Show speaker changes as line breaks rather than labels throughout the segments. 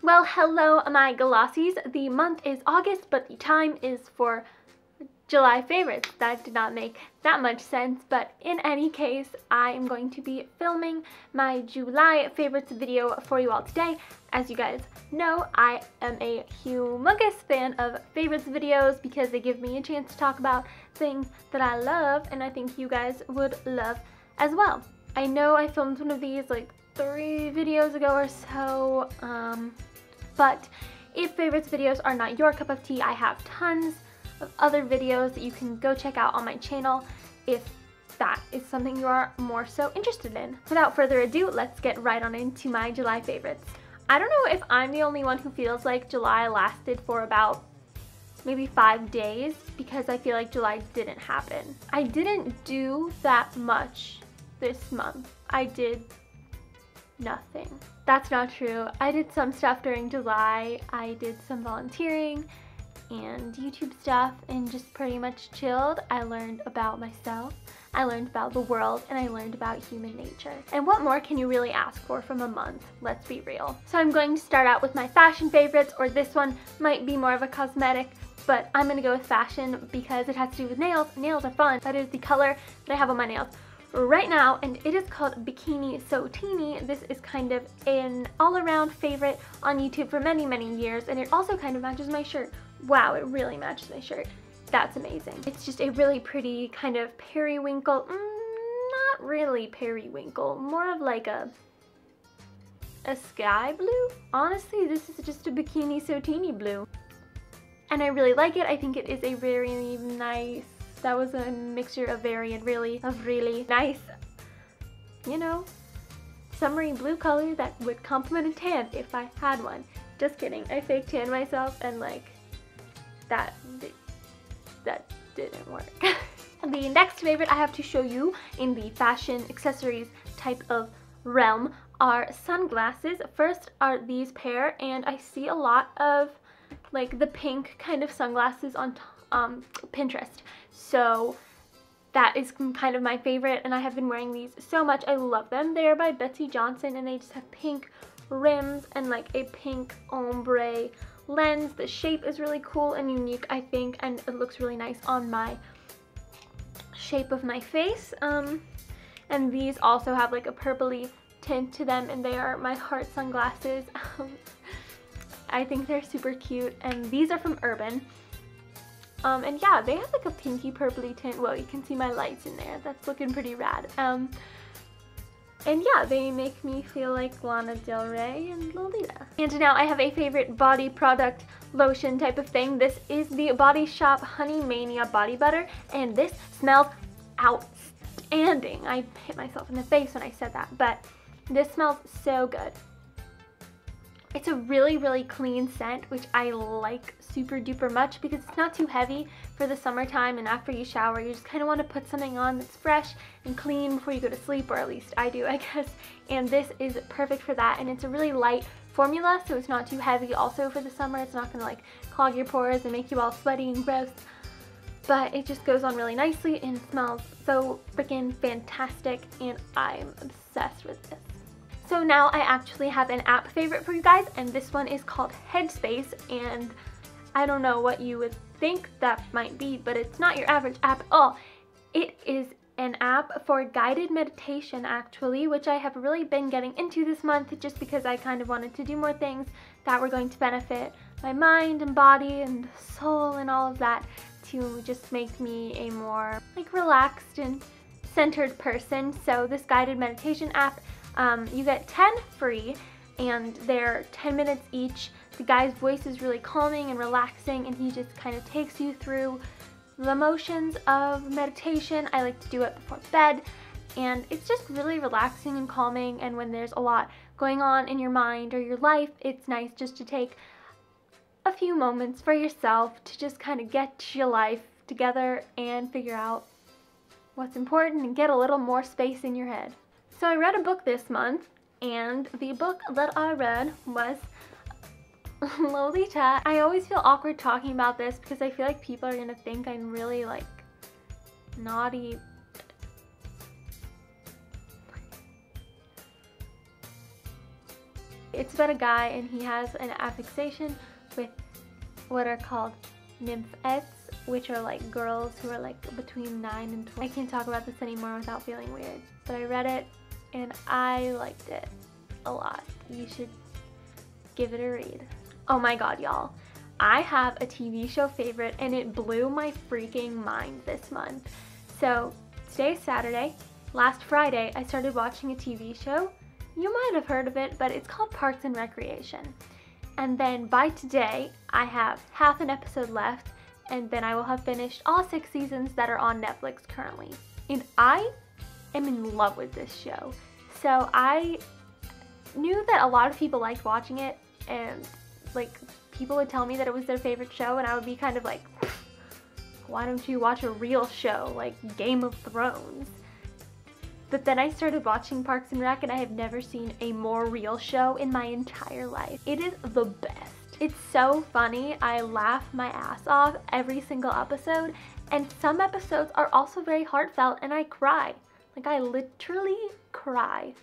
Well, hello my Glossies. The month is August, but the time is for July favorites. That did not make that much sense, but in any case, I am going to be filming my July favorites video for you all today. As you guys know, I am a humongous fan of favorites videos because they give me a chance to talk about things that I love, and I think you guys would love as well. I know I filmed one of these like 3 videos ago or so, but if favorites videos are not your cup of tea, I have tons of other videos that you can go check out on my channel if that is something you are more so interested in. Without further ado, let's get right on into my July favorites. I don't know if I'm the only one who feels like July lasted for about maybe 5 days, because I feel like July didn't happen. I didn't do that much this month. I did nothing. That's not true. I did some stuff during July. I did some volunteering and YouTube stuff and just pretty much chilled. I learned about myself, I learned about the world, and I learned about human nature. And what more can you really ask for from a month? Let's be real. So I'm going to start out with my fashion favorites, or this one might be more of a cosmetic, but I'm gonna go with fashion because it has to do with nails. Nails are fun. That is the color that I have on my nails right now, and it is called Bikini So Teeny. This is kind of an all-around favorite on YouTube for many years, and it also kind of matches my shirt. Wow, it really matches my shirt. That's amazing. It's just a really pretty kind of periwinkle, not really periwinkle, more of like a sky blue. Honestly, this is just a Bikini So Teeny blue, and I really like it. I think it is a very nice, that was a mixture of very and really, of really nice, you know, summery blue color that would complement a tan if I had one. Just kidding, I fake tan myself, and like, that didn't work. The next favorite I have to show you in the fashion accessories type of realm are sunglasses. First are these pair, and I see a lot of like the pink kind of sunglasses on Pinterest, so that is kind of my favorite, and I have been wearing these so much. I love them. They are by Betsy Johnson, and they just have pink rims and like a pink ombre lens. The shape is really cool and unique, I think, and it looks really nice on my shape of my face. And these also have like a purpley tint to them, and they are my heart sunglasses. I think they're super cute, and these are from Urban. And yeah, they have like a pinky purpley tint. Well, you can see my lights in there. That's looking pretty rad. And yeah, they make me feel like Lana Del Rey and Lolita. And now I have a favorite body product lotion type of thing. This is the Body Shop Honey Mania Body Butter, and this smells outstanding. I hit myself in the face when I said that, but this smells so good. It's a really clean scent, which I like super duper much because it's not too heavy for the summertime, and after you shower you just kind of want to put something on that's fresh and clean before you go to sleep, or at least I do, I guess. And this is perfect for that, and it's a really light formula, so it's not too heavy. Also for the summer, it's not gonna like clog your pores and make you all sweaty and gross, but it just goes on really nicely and smells so freaking fantastic, and I'm obsessed with this. So now I actually have an app favorite for you guys, and this one is called Headspace, and I don't know what you would think that might be, but it's not your average app at all. It is an app for guided meditation, actually, which I have really been getting into this month just because I kind of wanted to do more things that were going to benefit my mind and body and soul and all of that, to just make me a more like relaxed and centered person. So this guided meditation app, you get 10 free, and they're 10 minutes each. The guy's voice is really calming and relaxing, and he just kind of takes you through the motions of meditation. I like to do it before bed, and it's just really relaxing and calming, and when there's a lot going on in your mind or your life, it's nice just to take a few moments for yourself to just kind of get your life together and figure out what's important and get a little more space in your head. So I read a book this month, and the book that I read was Lolita. I always feel awkward talking about this because I feel like people are gonna think I'm really like naughty. It's about a guy and he has an affixation with what are called nymphs, which are like girls who are like between 9 and 12. I can't talk about this anymore without feeling weird, but I read it and I liked it a lot. You should give it a read. Oh my god, y'all. I have a TV show favorite and it blew my freaking mind this month. So today is Saturday. Last Friday I started watching a TV show. You might have heard of it, but it's called Parks and Recreation. And then by today I have half an episode left, and then I will have finished all 6 seasons that are on Netflix currently. And I am in love with this show. So I knew that a lot of people liked watching it, and like people would tell me that it was their favorite show, and I would be kind of like, why don't you watch a real show like Game of Thrones? But then I started watching Parks and Rec and I have never seen a more real show in my entire life. It is the best. It's so funny. I laugh my ass off every single episode, and some episodes are also very heartfelt and I cry. Like I literally cry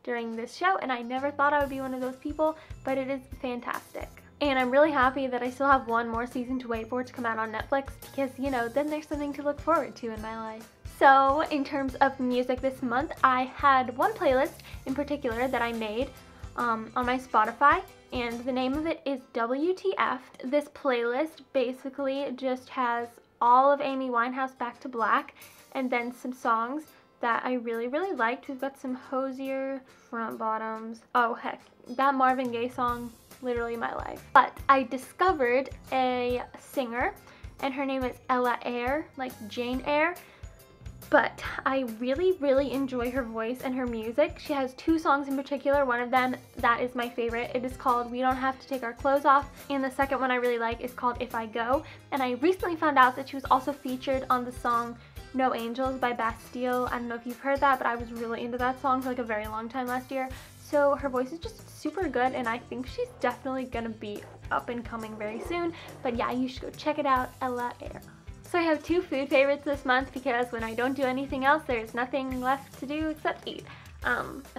during this show, and I never thought I would be one of those people, but it is fantastic. And I'm really happy that I still have one more season to wait for it to come out on Netflix, because, you know, then there's something to look forward to in my life. So in terms of music this month, I had one playlist in particular that I made on my Spotify, and the name of it is WTF. This playlist basically just has all of Amy Winehouse Back to Black, and then some songs that I really liked. We've got some Hosier, Front Bottoms. Oh heck, that Marvin Gaye song, literally my life. But I discovered a singer, and her name is Ella Eyre, like Jane Eyre. But I really enjoy her voice and her music. She has 2 songs in particular. One of them, that is my favorite. It is called We Don't Have to Take Our Clothes Off. And the second one I really like is called If I Go. And I recently found out that she was also featured on the song No Angels by Bastille. I don't know if you've heard that, but I was really into that song for like a very long time last year. So her voice is just super good, and I think she's definitely gonna be up and coming very soon. But yeah, you should go check it out, Ella Eyre. So I have 2 food favorites this month, because when I don't do anything else, there's nothing left to do except eat.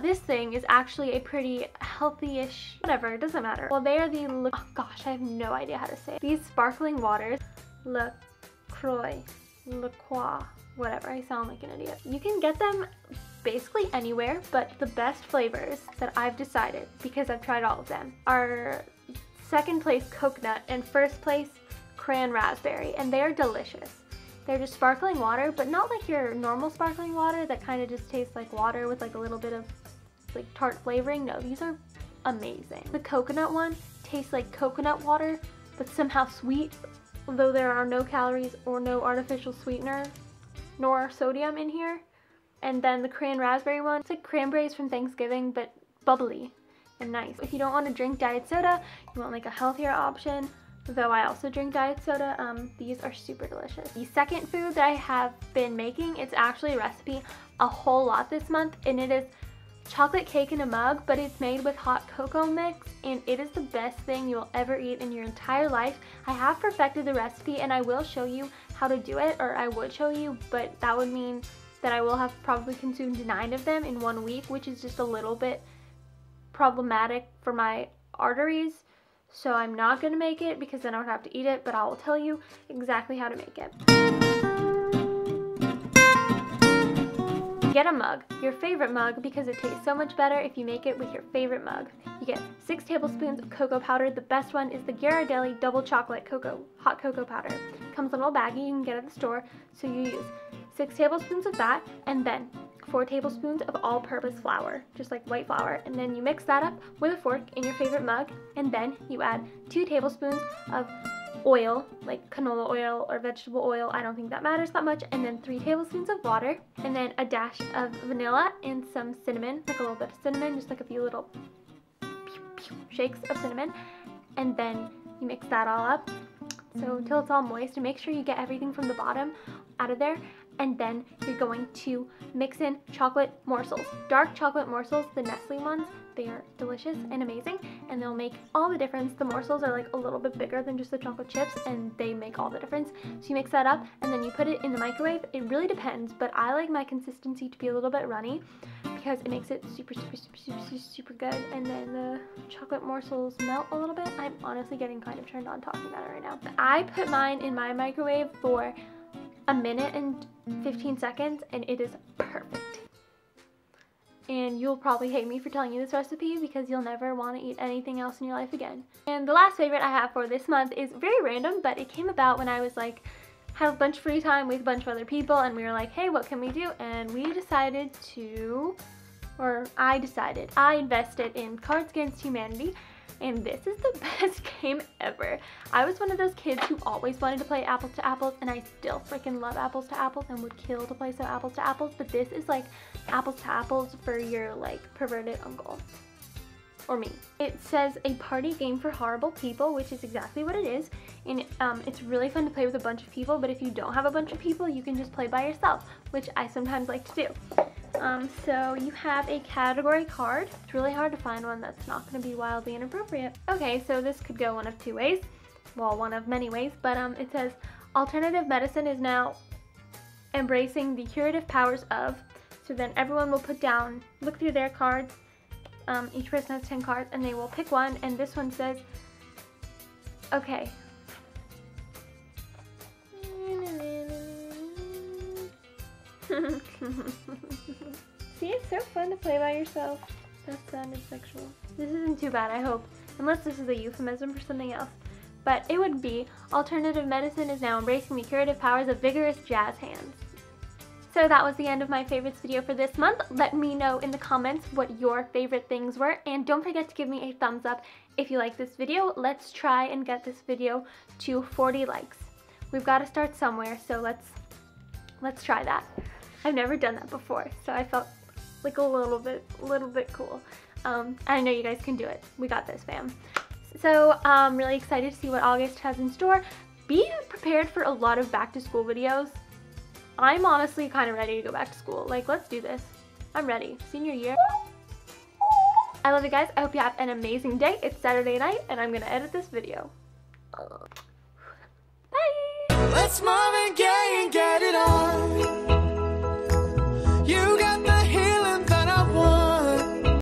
This thing is actually a pretty healthy-ish, whatever, it doesn't matter. Well, they are the, oh gosh, I have no idea how to say it. These sparkling waters, LaCroix, whatever, I sound like an idiot. You can get them basically anywhere, but the best flavors that I've decided, because I've tried all of them, are second place coconut and first place cran raspberry, and they are delicious. They're just sparkling water, but not like your normal sparkling water that kind of just tastes like water with like a little bit of like tart flavoring. No, these are amazing. The coconut one tastes like coconut water, but somehow sweet, although there are no calories or no artificial sweetener nor sodium in here. And then the cran raspberry one, it's like cranberries from Thanksgiving, but bubbly and nice. If you don't want to drink diet soda, you want like a healthier option, though I also drink diet soda, these are super delicious. The second food that I have been making, it's actually a recipe a whole lot this month, and it is chocolate cake in a mug, but it's made with hot cocoa mix, and it is the best thing you will ever eat in your entire life. I have perfected the recipe, and I will show you how to do it, or I would show you, but that would mean that I will have probably consumed 9 of them in 1 week, which is just a little bit problematic for my arteries. So I'm not going to make it, because then I would have to eat it, but I will tell you exactly how to make it. Get a mug, your favorite mug, because it tastes so much better if you make it with your favorite mug. You get 6 tablespoons of cocoa powder. The best one is the Ghirardelli double chocolate hot cocoa powder. It comes in a little baggie you can get at the store, so you use 6 tablespoons of that, and then 4 tablespoons of all-purpose flour, just like white flour, and then you mix that up with a fork in your favorite mug, and then you add 2 tablespoons of oil, like canola oil or vegetable oil, I don't think that matters that much, and then 3 tablespoons of water, and then a dash of vanilla and some cinnamon, like a little bit of cinnamon, just like a few little shakes of cinnamon, and then you mix that all up so until it's all moist, and make sure you get everything from the bottom out of there. And then you're going to mix in chocolate morsels, dark chocolate morsels, the Nestle ones. They are delicious and amazing, and they'll make all the difference. The morsels are like a little bit bigger than just the chocolate chips, and they make all the difference. So you mix that up, and then you put it in the microwave. It really depends, but I like my consistency to be a little bit runny, because it makes it super good, and then the chocolate morsels melt a little bit. I'm honestly getting kind of turned on talking about it right now. I put mine in my microwave for 1 minute and 15 seconds, and it is perfect. And you'll probably hate me for telling you this recipe because you'll never want to eat anything else in your life again. And the last favorite I have for this month is very random, but it came about when I was like, had a bunch of free time with a bunch of other people, and we were like, hey, what can we do? And we decided to, or I invested in Cards Against Humanity, and this is the best game ever. I was one of those kids who always wanted to play Apples to Apples, and I still freaking love Apples to Apples and would kill to play some Apples to Apples, but this is like Apples to Apples for your like perverted uncle. Or me. It says a party game for horrible people, which is exactly what it is, and it's really fun to play with a bunch of people, but if you don't have a bunch of people, you can just play by yourself, which I sometimes like to do. So you have a category card. It's really hard to find one that's not going to be wildly inappropriate. Okay, so this could go one of two ways. Well, one of many ways, but it says alternative medicine is now embracing the curative powers of. So then everyone will put down, look through their cards. Each person has 10 cards, and they will pick one, and this one says, okay. See, it's so fun to play by yourself. That sounded sexual. This isn't too bad, I hope. Unless this is a euphemism for something else. But it would be, alternative medicine is now embracing the curative powers of vigorous jazz hands. So that was the end of my favorites video for this month. Let me know in the comments what your favorite things were, and don't forget to give me a thumbs up if you like this video. Let's try and get this video to 40 likes. We've got to start somewhere, so let's try that. I've never done that before, so I felt like a little bit cool. I know you guys can do it. We got this, fam. So I'm really excited to see what August has in store. Be prepared for a lot of back to school videos. I'm honestly kind of ready to go back to school. Like, let's do this. I'm ready. Senior year. I love you guys. I hope you have an amazing day. It's Saturday night, and I'm going to edit this video. Bye!